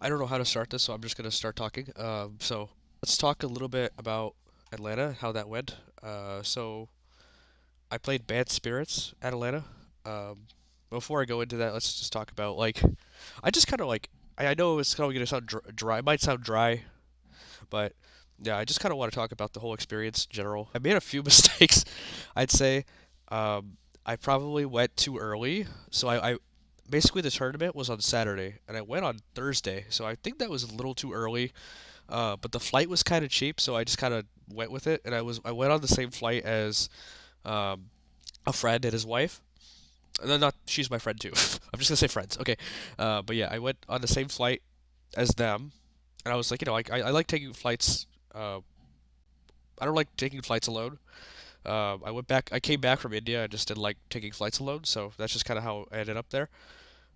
I don't know how to start this, so I'm just gonna start talking. So let's talk a little bit about Atlanta, how that went. So I played Bad Spirits at Atlanta. Um, Before I go into that, let's just talk about I just kind of I know it's kind of gonna sound dry. It might sound dry, but yeah, I just kind of want to talk about the whole experience in general. I made a few mistakes, I'd say. I probably went too early, so I basically the tournament was on Saturday, and I went on Thursday, so I think that was a little too early. But the flight was kind of cheap, so I just kind of went with it, and I went on the same flight as um, a friend and his wife. No, not she's my friend too. I'm just gonna say friends. Okay. But yeah, I went on the same flight as them, and I was like, I like taking flights. I don't like taking flights alone. I came back from India. I just didn't like taking flights alone, so that's just kind of how I ended up there.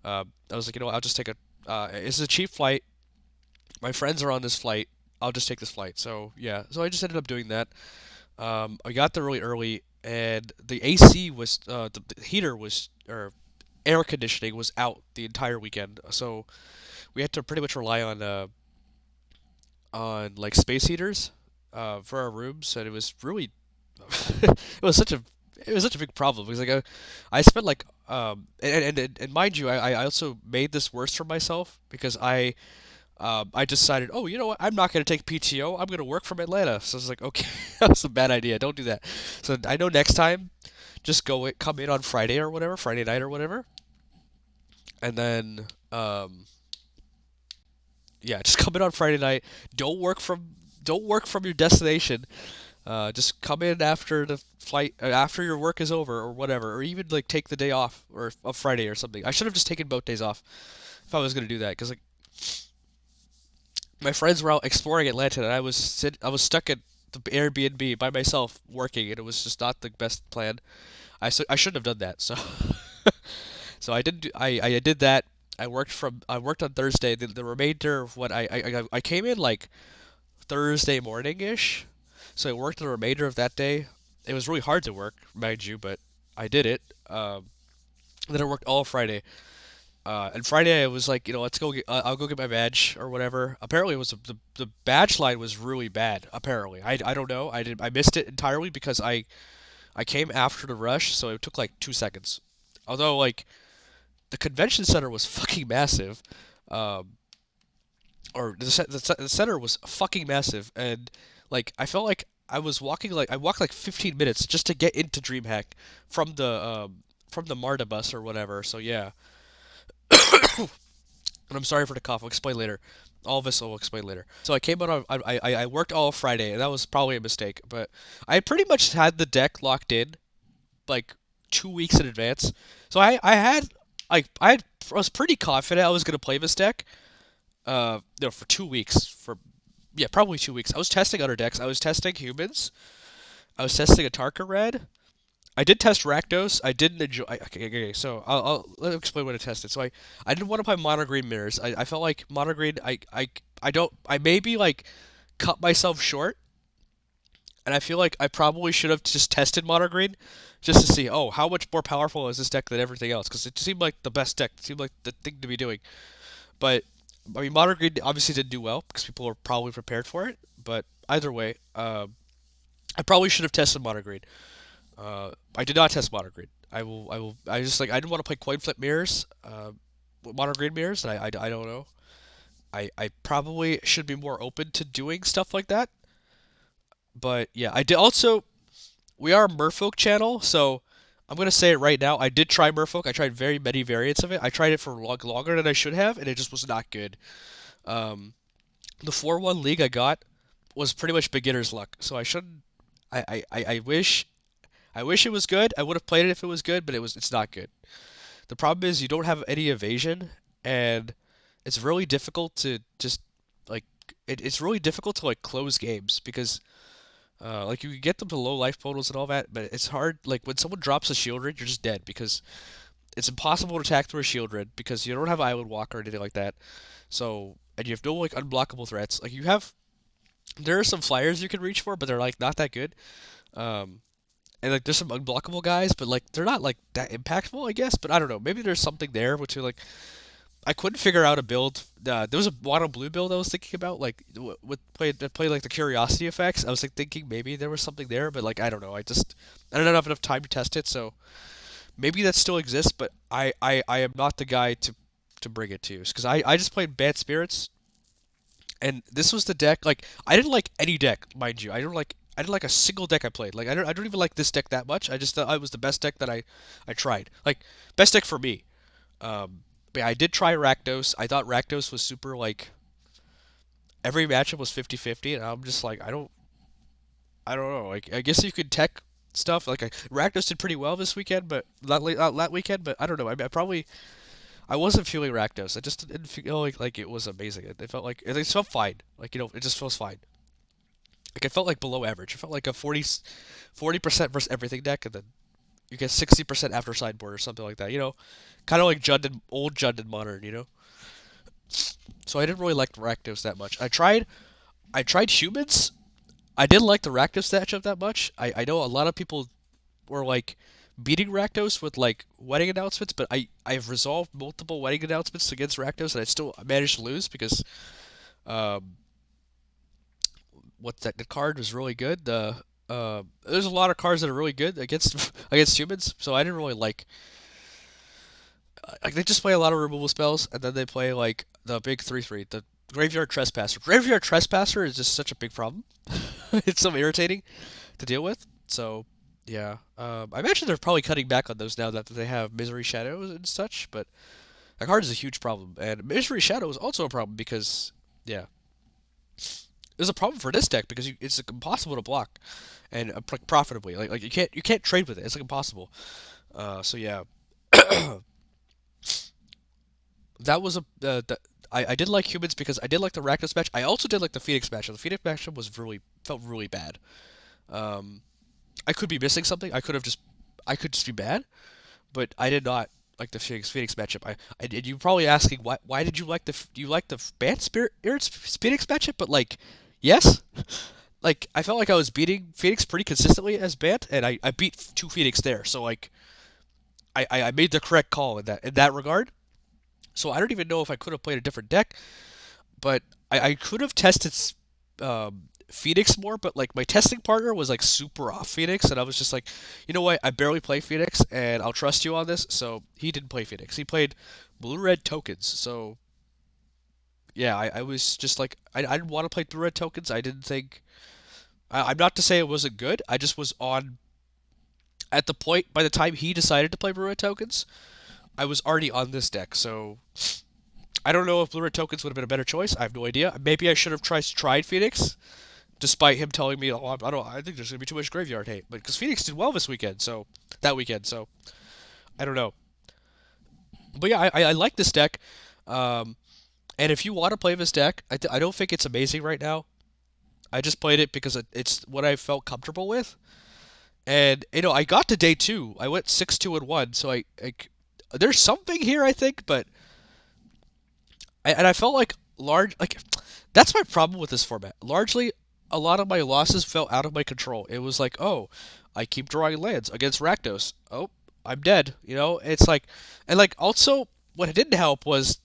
I was like, I'll just take a. It's a cheap flight. My friends are on this flight. I'll just take this flight. So yeah, so I just ended up doing that. I got there really early, and the AC was the heater was or air conditioning was out the entire weekend. So we had to pretty much rely on like space heaters for our rooms, and it was really it was such a it was such a big problem because I spent and mind you I also made this worse for myself because I decided, oh, you know what? I'm not going to take PTO. I'm going to work from Atlanta. So I was like, okay, that's a bad idea. Don't do that. So I know next time, just come in on Friday or whatever, Friday night or whatever, and then yeah, just come in on Friday night. Don't work from don't work from your destination. Just come in after the flight, after your work is over or whatever, or even like take the day off or a Friday or something. I should have just taken both days off if I was going to do that because my friends were out exploring Atlanta, and I was stuck at the Airbnb by myself working, and it was just not the best plan. I shouldn't have done that. So so I didn't do, I did that. I worked on Thursday. The remainder of what I came in like Thursday morning ish. So I worked the remainder of that day. It was really hard to work, mind you, but I did it. Then I worked all Friday. And Friday I was like, let's go I'll go get my badge or whatever. Apparently it was the badge line was really bad. Apparently, I don't know. I missed it entirely because I came after the rush, so it took like 2 seconds. Although like the convention center was fucking massive, um, or the center was fucking massive, and like I felt like I walked like 15 minutes just to get into Dreamhack from the MARTA bus or whatever. So yeah. And I'm sorry for the cough. I'll explain later. All of this I'll explain later. So I came out on I worked all Friday, and that was probably a mistake. But I pretty much had the deck locked in like 2 weeks in advance. So I was pretty confident I was gonna play this deck. For 2 weeks. For yeah, probably 2 weeks. I was testing other decks. I was testing humans. I was testing a Tarka Red. I did test Rakdos. I didn't enjoy. Okay. So let me explain what I tested. So I didn't want to play mono green mirrors. I felt like mono green. I don't. I maybe like cut myself short, and I feel like I probably should have just tested mono green, just to see. Oh, how much more powerful is this deck than everything else? Because it seemed like the best deck. It seemed like the thing to be doing. But I mean, mono green obviously didn't do well because people were probably prepared for it. But either way, I probably should have tested mono green. I did not test mono green. I just I didn't want to play coin flip mirrors, with mono green mirrors, and I don't know. I probably should be more open to doing stuff like that. But yeah, I did also. We are a Merfolk channel, so I'm gonna say it right now. I did try Merfolk. I tried very many variants of it. I tried it for longer than I should have, and it just was not good. Um, the 4-1 league I got was pretty much beginner's luck, so I shouldn't. I wish it was good. I would have played it if it was good, but it's not good. The problem is you don't have any evasion, and it's really difficult to just like it's really difficult to like close games because like you can get them to low life totals and all that, but it's hard. Like when someone drops a shield ring, you're just dead because it's impossible to attack through a shield ring because you don't have Island Walk or anything like that. So and you have no like unblockable threats. Like you have there are some flyers you can reach for, but they're like not that good. Um, and like there's some unblockable guys, but like they're not like that impactful, I guess. But I don't know. Maybe there's something there which are like I couldn't figure out a build. There was a mono blue build I was thinking about, like with play like the curiosity effects. I was like thinking maybe there was something there, but like I don't know. I don't have enough time to test it, so maybe that still exists. But I am not the guy to bring it to you because I just played Bad Spirits, and this was the deck. Like I didn't like any deck, mind you. I didn't like a single deck I played. Like I don't even like this deck that much. I just thought it was the best deck that I tried. Like best deck for me. But yeah, I did try Rakdos. I thought Rakdos was super like every matchup was 50-50, and I'm just like I don't know. Like I guess you could tech stuff. Like Rakdos did pretty well this weekend, but not that weekend. But I don't know. I probably I wasn't feeling Rakdos. I just didn't feel like it was amazing. It felt like it felt fine. Like it just feels fine. Like it felt like below average. It felt like a 40% versus everything deck, and then you get 60% after sideboard or something like that. Kind of like old Jund and Modern. So I didn't really like Rakdos that much. I tried humans. I didn't like the Rakdos matchup that much. I know a lot of people were like beating Rakdos with like wedding announcements, but I've resolved multiple wedding announcements against Rakdos, and I still managed to lose because um what's that? The card was really good. There's a lot of cards that are really good against against humans, so I didn't really like they just play a lot of removal spells, and then they play like the big 3/3, the Graveyard Trespasser. Graveyard Trespasser is just such a big problem. It's so irritating to deal with. So yeah, I imagine they're probably cutting back on those now that they have Misery Shadows and such. But that card is a huge problem, and Misery Shadow is also a problem because yeah, there's a problem for this deck because it's like, impossible to block and profitably. Like you can't trade with it. It's like impossible. So yeah, that was I did like humans because I did like the Rakdos match. I also did like the Phoenix match. The Phoenix match was really felt really bad. Um, I could be missing something. I could just be bad, but I did not like the Phoenix matchup. And you're probably asking why did you like do you like the Bant Spirit Phoenix matchup? But like, yes, like I felt like I was beating Phoenix pretty consistently as Bant, and I beat two Phoenix there. So like I made the correct call in that regard. So I don't even know if I could have played a different deck, but I could have tested Phoenix more, but like my testing partner was like super off Phoenix, and I was just like, you know what? I barely play Phoenix, and I'll trust you on this. So he didn't play Phoenix. He played blue red tokens. So yeah, I was just like, I didn't want to play blue red tokens. I didn't think. I'm not to say it wasn't good. I just was on at the point by the time he decided to play blue red tokens. I was already on this deck, so I don't know if blue red tokens would have been a better choice. I have no idea. Maybe I should have tried Phoenix, despite him telling me, "Oh, I don't. I think there's gonna be too much graveyard hate." But because Phoenix did well this weekend, so that weekend, so I don't know. But yeah, I like this deck. Um, and if you want to play this deck, I don't think it's amazing right now. I just played it because it's what I felt comfortable with. And I got to day two. I went 6-2-1, so there's something here I think, but I felt like that's my problem with this format. Largely, a lot of my losses fell out of my control. It was like, oh, I keep drawing lands against Rakdos. Oh, I'm dead. It's like, and like also what didn't help was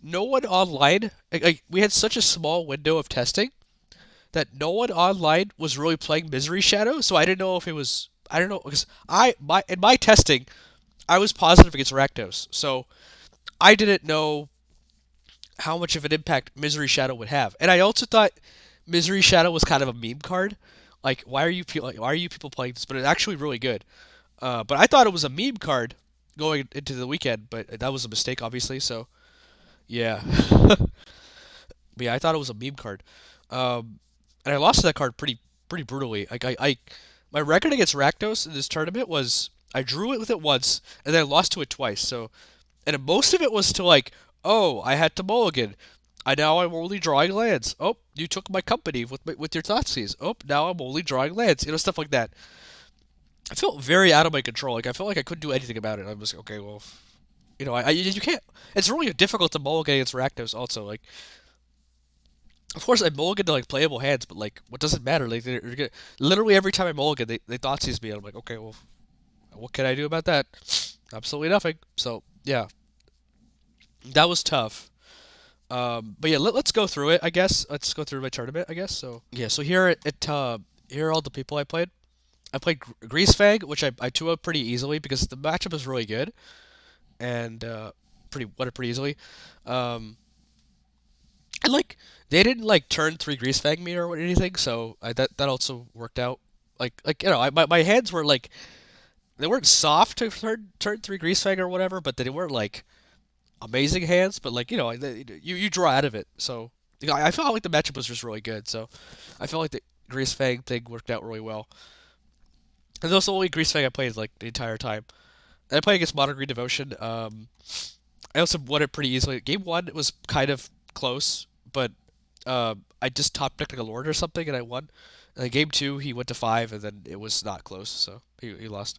no one online. Like we had such a small window of testing that no one online was really playing Misery Shadow. So I didn't know if it was. I don't know because in my testing I was positive against Rakdos. So I didn't know how much of an impact Misery Shadow would have. And I also thought Misery Shadow was kind of a meme card. Like, why are you people playing this? But it's actually really good. But I thought it was a meme card going into the weekend, but that was a mistake, obviously. So yeah, but yeah, I thought it was a meme card, and I lost to that card pretty brutally. My record against Rakdos in this tournament was I drew it with it once, and then I lost to it twice. So and most of it was to like, oh, I had to mulligan. I'm only drawing lands. Oh, you took my company with your Thoughtseize. Oh, now I'm only drawing lands. Stuff like that. I felt very out of my control. Like I felt like I couldn't do anything about it. I was like, okay, well, you can't. It's really difficult to mulligan against Rakdos. Also, like, of course, I mulligan to like playable hands, but like, what does it matter? Like, literally every time I mulligan, they Thoughtseize me. And I'm like, okay, well, what can I do about that? Absolutely nothing. So yeah, That was tough. But yeah, let's go through it. I guess let's go through my tournament. I guess so. Yeah, so here are all the people I played. I played Greasefag, which I 2-0 pretty easily because the matchup was really good and pretty won it pretty easily. Um, and like they didn't like turn three Greasefag me or anything, so that also worked out. Like my hands were like they weren't soft to turn three Greasefag or whatever, but they weren't like amazing hands. But like you draw out of it, so I felt like the matchup was just really good. So I felt like the Greasefag thing worked out really well. And that's the only Greasefag I played like the entire time. And I played against Modern Green Devotion. I also won it pretty easily. Game one was kind of close, but I just top decked like a Lord or something, and I won. And then game two, he went to five, and then it was not close, so he lost.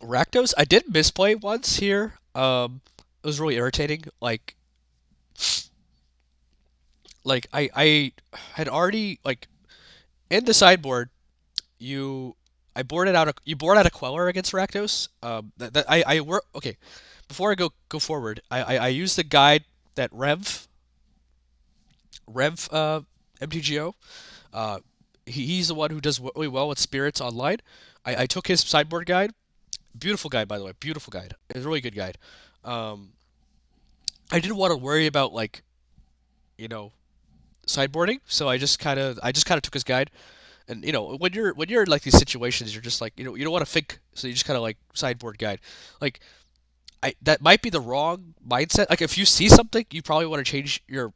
Rakdos, I did misplay once here. It was really irritating. Like I had already like in the sideboard you I boarded out a you board out a Queller against Rakdos. That I work okay. Before I go forward, I use the guide that Rev MTGO. Uh, he's the one who does really well with spirits online. I took his sideboard guide. Beautiful guide, by the way. Beautiful guide. It's a really good guide. Um, I didn't want to worry about like you know sideboarding, so I just kind of took his guide. And when you're in like these situations, you're just like you don't want to think, so you just kind of like sideboard guide. Like that might be the wrong mindset. Like if you see something, you probably want to change your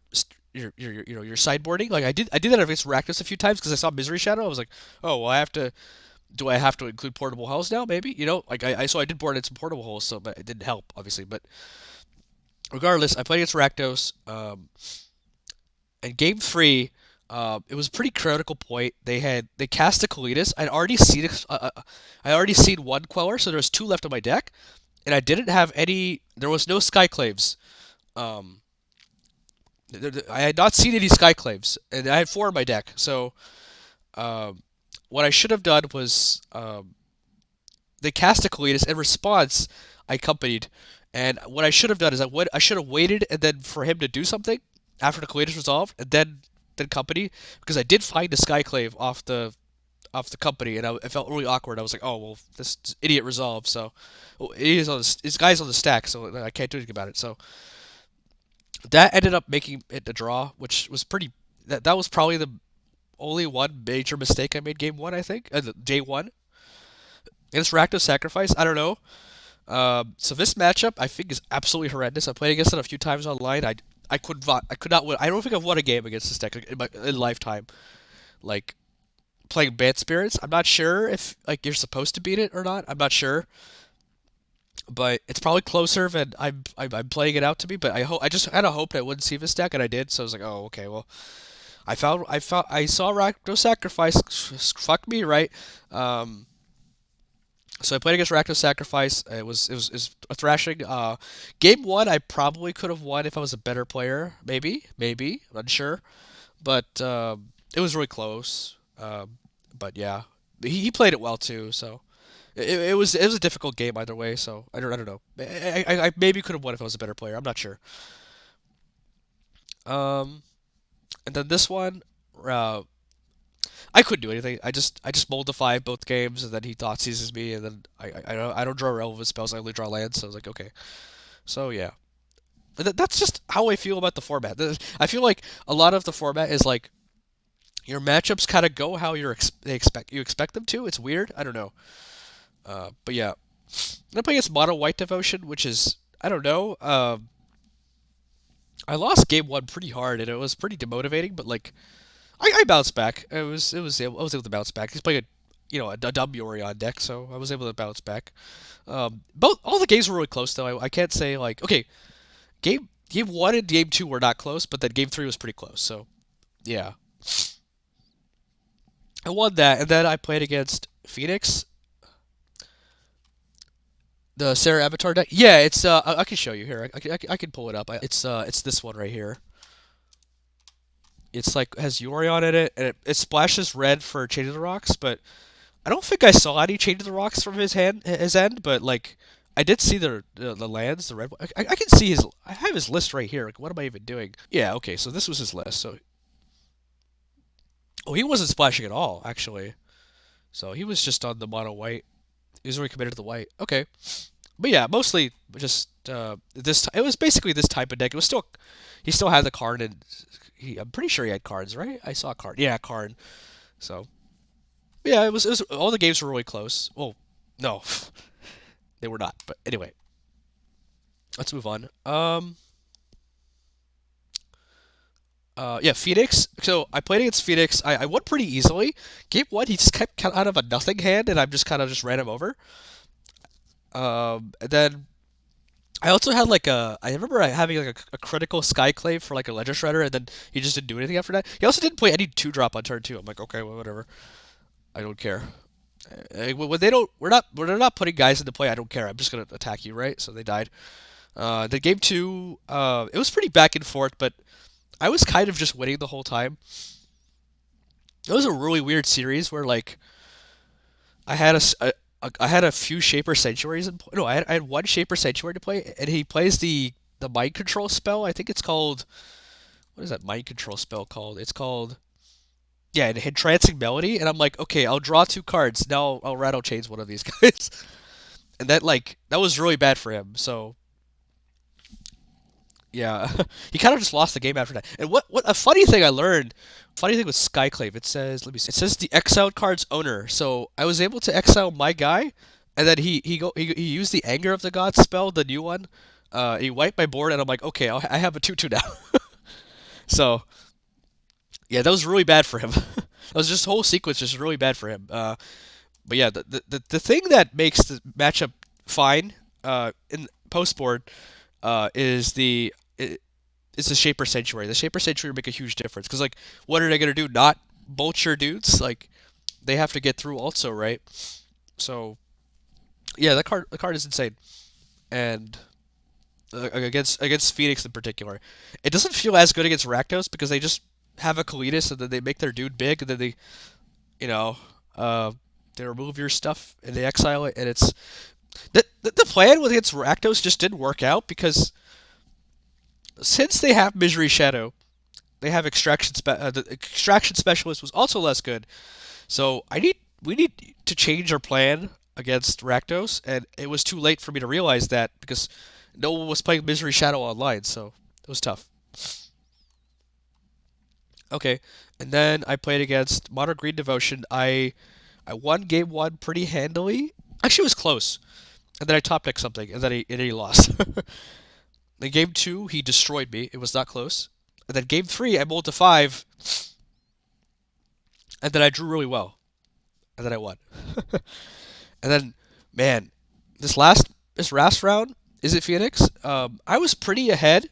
sideboarding. Like I did that against Rakdos a few times because I saw Misery Shadow. I was like, oh well, I have to. Do I have to include portable hulls now? Maybe like so I did board in some portable hulls, so but it didn't help obviously. But regardless, I played against Rakdos. And game three, it was a pretty critical point. They cast a Kalitas. I already seen one Queller, so there was two left on my deck, and I didn't have any. There was no Skyclaves. Um, I had not seen any Skyclaves, and I had four in my deck. So um, what I should have done was they cast a Kalitas. In response, I accompanied, and what I should have done is I should have waited and then for him to do something after the Kalitas resolved, and then company because I did find the Skyclave off the company, and I felt really awkward. I was like, oh well, this idiot resolved, so well, his guy's on the stack, so I can't do anything about it. So that ended up making it a draw, which was pretty. That was probably the only one major mistake I made game one, I think, day one. Against Rakdos Sacrifice, I don't know. So this matchup I think is absolutely horrendous. I played against it a few times online. I could not win. I don't think I've won a game against this deck in lifetime. Like playing Bant Spirits, I'm not sure if like you're supposed to beat it or not. I'm not sure, but it's probably closer than I'm playing it out to be. But I just kind of hoped I wouldn't see this deck, and I did. So I was like, oh okay, well I saw Rakdos Sacrifice. Fuck me, right? Um, So I played against Rakdos Sacrifice. It was a thrashing. Game one, I probably could have won if I was a better player. Maybe, I'm unsure. But it was really close. But yeah, he played it well too. So it was a difficult game either way. So I don't know. I maybe could have won if I was a better player. I'm not sure. Um, and then this one, uh, I couldn't do anything. I just mulled the five both games, and then he thought seizes me, and then I don't draw relevant spells. I only draw lands. So I was like, okay. So yeah, that's just how I feel about the format. I feel like a lot of the format is like your matchups kind of go how they expect them to. It's weird. I don't know. But yeah, I'm playing against Mono White Devotion, which is I don't know. I lost game one pretty hard, and it was pretty demotivating. But like I bounced back. I was able to bounce back. He's playing a dumb Yori on deck, so I was able to bounce back. Both all the games were really close though. I can't say like okay, game one and game two were not close, but then game three was pretty close. So yeah, I won that, and then I played against Phoenix, the Sarah Avatar deck. Yeah, it's I can show you here. I can pull it up. It's this one right here. It's like has Yorion in it, and it splashes red for Chain of the Rocks, but I don't think I saw any Chain of the Rocks from his end, but like I did see the lands, the red. I can see his. I have his list right here. Like, what am I even doing? Yeah, okay. So this was his list. So, oh, he wasn't splashing at all, actually. So he was just on the mono white. He was already committed to the white. Okay, but yeah, mostly just this. It was basically this type of deck. It was still, he still had the card, and I'm pretty sure he had cards, right? I saw a card. Yeah, card. So yeah, it was all the games were really close. Well, no, they were not. But anyway, let's move on. Yeah, Phoenix. So I played against Phoenix. I won pretty easily. Game one, he just kept kind of a nothing hand, and I just kind of just ran him over. And then I also had like a. I remember having like a critical Skyclave for like a Ledger Shredder, and then he just didn't do anything after that. He also didn't play any two drop on turn two. I'm like, okay, well, whatever. I don't care. When they don't, when they're not putting guys into play. I don't care. I'm just gonna attack you, right? So they died. The game two, it was pretty back and forth, but I was kind of just winning the whole time. It was a really weird series where like I had I had a few Shaper Sanctuaries in no, I had one Shaper Sanctuary to play, and he plays the mind control spell. I think it's called, what is that mind control spell called? It's called, yeah, Entrancing Melody, and I'm like, okay, I'll draw two cards. Now I'll rattle chains one of these guys, and that was really bad for him. So yeah, he kind of just lost the game after that. And what a funny thing I learned, funny thing with Skyclave, it says, let me see, it says the exiled card's owner. So I was able to exile my guy, and then he used the Anger of the Gods spell, the new one. He wiped my board, and I'm like, okay, I have a 2/2 now. So yeah, that was really bad for him. That was just whole sequence just really bad for him. But yeah, the thing that makes the matchup fine in post board is it's the Shaper Sanctuary. The Shaper Sanctuary make a huge difference because like, what are they gonna do? Not bolt your dudes? Like, they have to get through also, right? So yeah, the card is insane, and against Phoenix in particular, it doesn't feel as good against Rakdos because they just have a Kalidas and then they make their dude big and then you know uh, they remove your stuff and they exile it, and it's the plan with against Rakdos just didn't work out because since they have Misery Shadow, they have the extraction specialist was also less good. So we need to change our plan against Rakdos, and it was too late for me to realize that because no one was playing Misery Shadow online, so it was tough. Okay, and then I played against Modern Green Devotion. I won game one pretty handily. Actually, it was close, and then I top decked something, and then he lost. In game two, he destroyed me. It was not close. And then game three, I mulled to five, and then I drew really well, and then I won. And then, man, this last round, is it Phoenix? I was pretty ahead,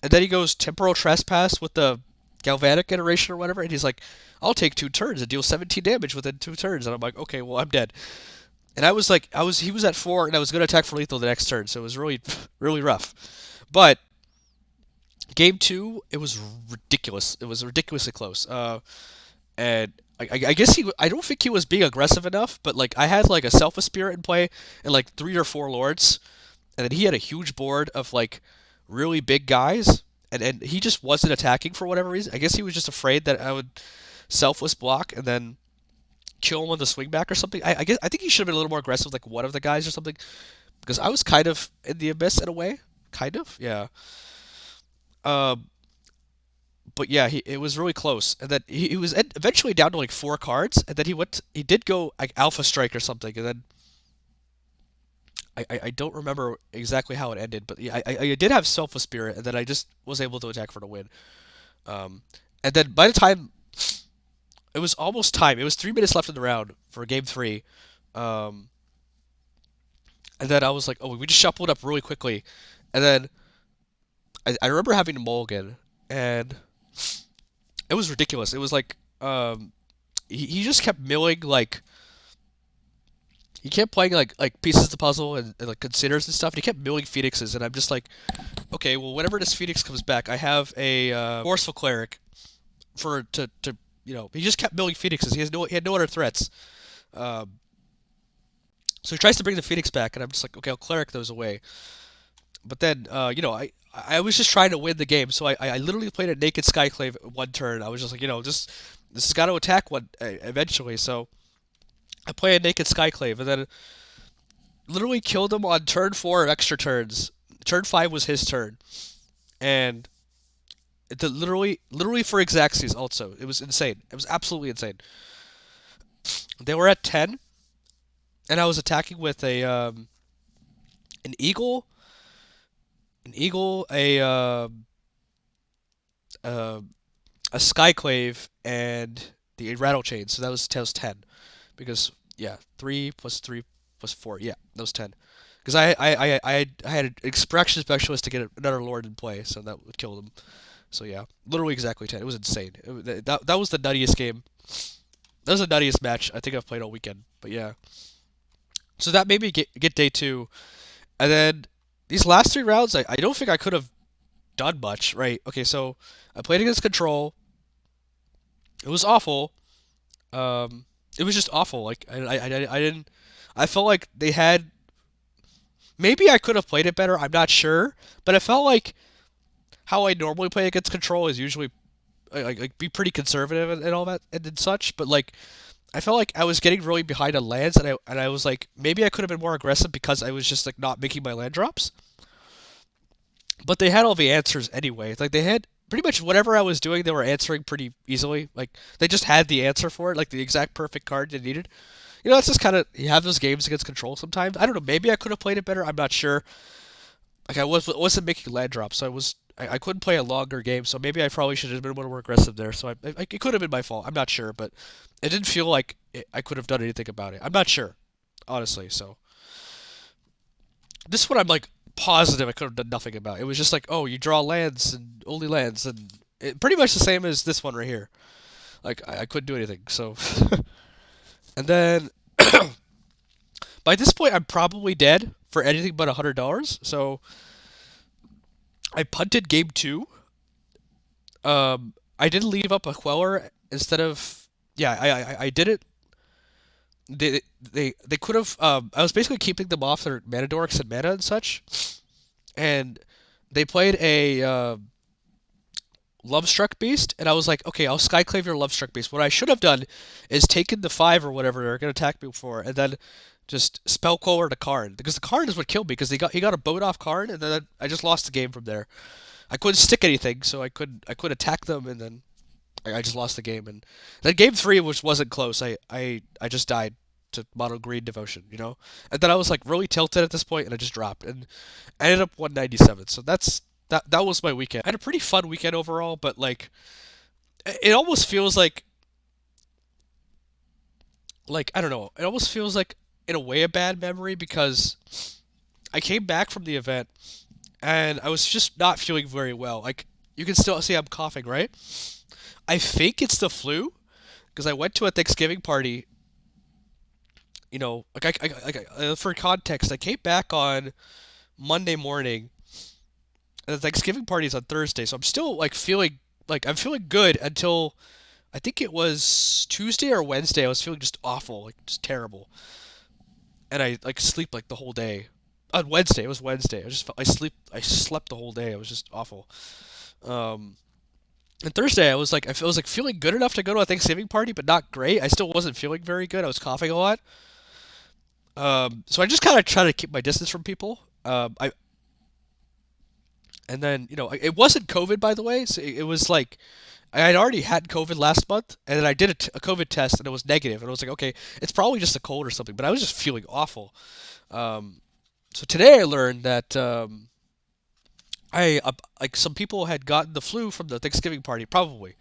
and then he goes Temporal Trespass with the Galvanic iteration or whatever, and he's like, I'll take two turns and deal 17 damage within two turns, and I'm like, okay, well, I'm dead. And I was like, he was at four, and I was going to attack for lethal the next turn, so it was really, really rough. But game two, it was ridiculous. It was ridiculously close. And I guess I don't think he was being aggressive enough, but like I had like a Selfless Spirit in play and like three or four lords, and then he had a huge board of like really big guys, and he just wasn't attacking for whatever reason. I guess he was just afraid that I would selfless block and then kill him on the swing back or something. I think he should have been a little more aggressive, with, like one of the guys or something, because I was kind of in the abyss in a way, kind of, yeah. Um, but yeah, it was really close, and then he was eventually down to like four cards, and then he did go like Alpha Strike or something, and then I don't remember exactly how it ended, but yeah, I did have Selfless Spirit, and then I just was able to attack for the win. Um, and then by the time it was almost time, it was 3 minutes left in the round for game three, um, and then I was like, oh, we just shuffled up really quickly, and then I remember having a mulligan, and it was ridiculous. It was like he just kept milling like he kept playing like pieces of the puzzle and like considers and stuff. And he kept milling phoenixes, and I'm just like, okay, well, whenever this phoenix comes back, I have a forceful cleric for to He just kept milling phoenixes. He had no other threats. Um, So he tries to bring the Phoenix back, and I'm just like, okay, I'll cleric those away. But then, I was just trying to win the game, so I literally played a naked Skyclave one turn. I was just like, just this has got to attack one eventually. So I play a naked Skyclave, and then literally killed him on turn four of extra turns. Turn five was his turn, and literally for Exaxes also. It was insane. It was absolutely insane. They were at 10, and I was attacking with an eagle, an eagle, uh, a skyclave, and the rattle chain. So that was 10, because yeah, 3 plus 3 plus 4. Yeah, that was 10. Because I had an extraction specialist to get another lord in play, so that would kill them. So yeah, literally exactly 10. It was insane. That was the nuttiest game. That was the nuttiest match I think I've played all weekend. But yeah, so that made me get day two, and then these last three rounds, I don't think I could have done much. Right? Okay, so I played against control. It was awful. It was just awful. Like I didn't. I felt like they had. Maybe I could have played it better. I'm not sure, but I felt like how I normally play against control is usually like be pretty conservative and all that and such. But like I felt like I was getting really behind on lands, and I was like maybe I could have been more aggressive because I was just like not making my land drops. But they had all the answers anyway. Like they had pretty much whatever I was doing, they were answering pretty easily. Like they just had the answer for it, like the exact perfect card they needed. It's just kind of you have those games against control sometimes. I don't know. Maybe I could have played it better. I'm not sure. Like wasn't making land drops, so I couldn't play a longer game. So maybe I probably should have been a little more aggressive there. So it could have been my fault. I'm not sure, but it didn't feel like I could have done anything about it. I'm not sure, honestly. So this one I'm like positive I could have done nothing about. It was just like, oh, you draw lands and only lands, and pretty much the same as this one right here. Like I couldn't do anything. So and then by this point I'm probably dead for anything but $100. So I punted game two. I did leave up a queller instead of yeah. I did it. They could have. I was basically keeping them off their mana dorks and mana and such, and they played a Love Struck Beast, and I was like, okay, I'll Skyclave your Love Struck Beast. What I should have done is taken the five or whatever they're gonna attack me for, and then just spell Queller the Karn, because the Karn is what killed me, because he got a boat off Karn, and then I just lost the game from there. I couldn't stick anything, so I could attack them, and then I just lost the game. And then game three, which wasn't close, I just died to mono green devotion, and then I was like really tilted at this point, and I just dropped, and I ended up 197. So that was my weekend. I had a pretty fun weekend overall, but like it almost feels like I don't know, it almost feels like in a way a bad memory, because I came back from the event and I was just not feeling very well. Like you can still see I'm coughing, right? I think it's the flu because I went to a Thanksgiving party. For context, I came back on Monday morning, and the Thanksgiving party is on Thursday, so I'm still I'm feeling good until I think it was Tuesday or Wednesday. I was feeling just awful, like just terrible, and I like sleep like the whole day. On Wednesday, it was Wednesday. I slept the whole day. It was just awful. Um, And Thursday, I was like feeling good enough to go to a Thanksgiving party, but not great. I still wasn't feeling very good. I was coughing a lot. So I just kind of try to keep my distance from people. I and then it wasn't COVID, by the way. So it was like I had already had COVID last month, and then I did a COVID test, and it was negative, and I was like, okay, it's probably just a cold or something. But I was just feeling awful. Um, so today I learned that I like some people had gotten the flu from the Thanksgiving party, probably.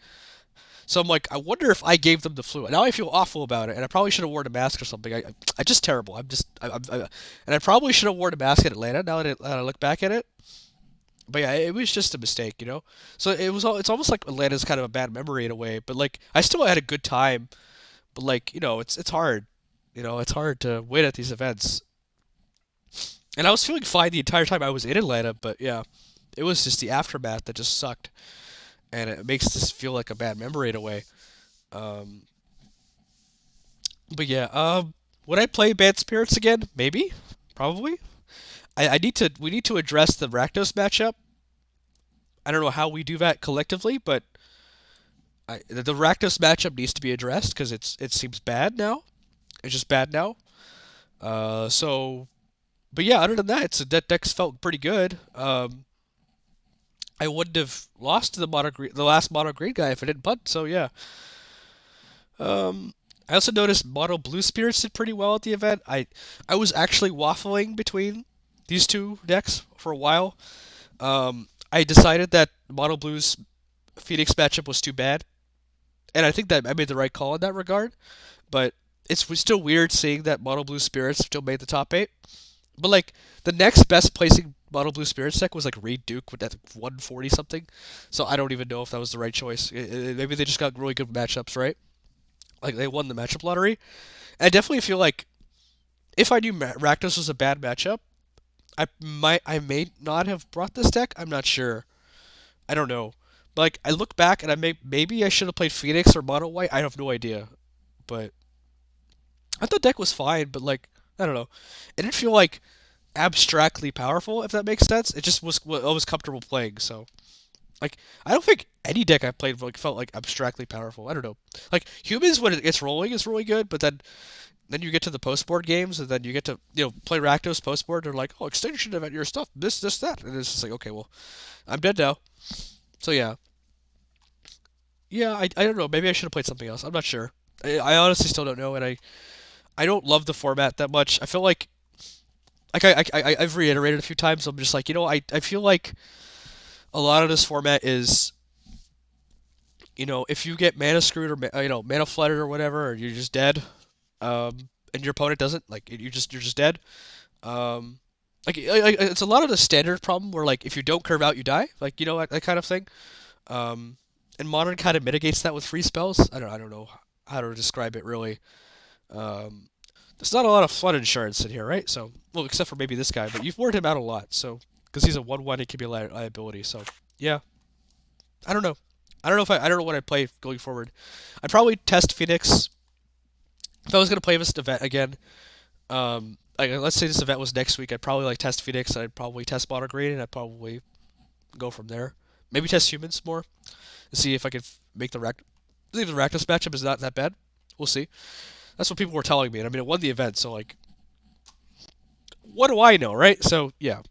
So I'm like, I wonder if I gave them the flu. And now I feel awful about it, and I probably should have worn a mask or something. I just terrible. And I probably should have worn a mask in Atlanta. Now that I look back at it, but yeah, it was just a mistake. So it's almost like Atlanta's kind of a bad memory in a way. But like, I still had a good time. But like, it's hard. It's hard to win at these events. And I was feeling fine the entire time I was in Atlanta. But yeah, it was just the aftermath that just sucked, and it makes this feel like a bad memory in a way. Um, but yeah, Would I play Bad Spirits again? Maybe, probably. I need to. We need to address the Rakdos matchup. I don't know how we do that collectively, but the Rakdos matchup needs to be addressed because it seems bad now. It's just bad now. So, but yeah, other than that, that deck's felt pretty good. I wouldn't have lost to the last mono green guy if I didn't punt. So yeah. I also noticed mono blue spirits did pretty well at the event. I was actually waffling between these two decks for a while. I decided that mono blue's Phoenix matchup was too bad, and I think that I made the right call in that regard. But it's still weird seeing that mono blue spirits still made the top eight. But like the next best placing mono blue spirits deck was like Reed Duke with that 140 something. So I don't even know if that was the right choice. Maybe they just got really good matchups, right? Like they won the matchup lottery. And I definitely feel like if I knew Rakdos was a bad matchup, I may not have brought this deck. I'm not sure. I don't know. But like I look back and maybe I should have played Phoenix or Mono White. I have no idea. But I thought deck was fine, but like I don't know. It didn't feel like abstractly powerful, if that makes sense. It just was comfortable playing. So like I don't think any deck I played like felt like abstractly powerful. I don't know. Like humans when it gets rolling is really good, but then you get to the post board games, and then you get to play Rakdos post board. They're like, oh, extinction event your stuff, this that, and it's just like, okay, well, I'm dead now. So yeah, yeah, I don't know. Maybe I should have played something else. I'm not sure. I honestly still don't know, and I don't love the format that much. I feel like I've reiterated a few times. I'm just like, I feel like a lot of this format is, if you get mana screwed or mana flooded or whatever, or you're just dead, and your opponent doesn't, like you're just dead. Um, it's a lot of the standard problem where like if you don't curve out, you die, like that kind of thing. Um, and modern kind of mitigates that with free spells. I don't know how to describe it really. Um, there's not a lot of flood insurance in here, right? So, well, except for maybe this guy, but you've worn him out a lot, so because he's a 1/1, it can be a liability. So, yeah, I don't know. I don't know what I'd play going forward. I'd probably test Phoenix if I was gonna play this event again. Like let's say this event was next week, I'd probably like test Phoenix. I'd probably test Mono Green, and I'd probably go from there. Maybe test humans more and see if I can make the Rack. I think the Rakdos matchup is not that bad. We'll see. That's what people were telling me, and I mean it won the event, so like, what do I know, right? So yeah,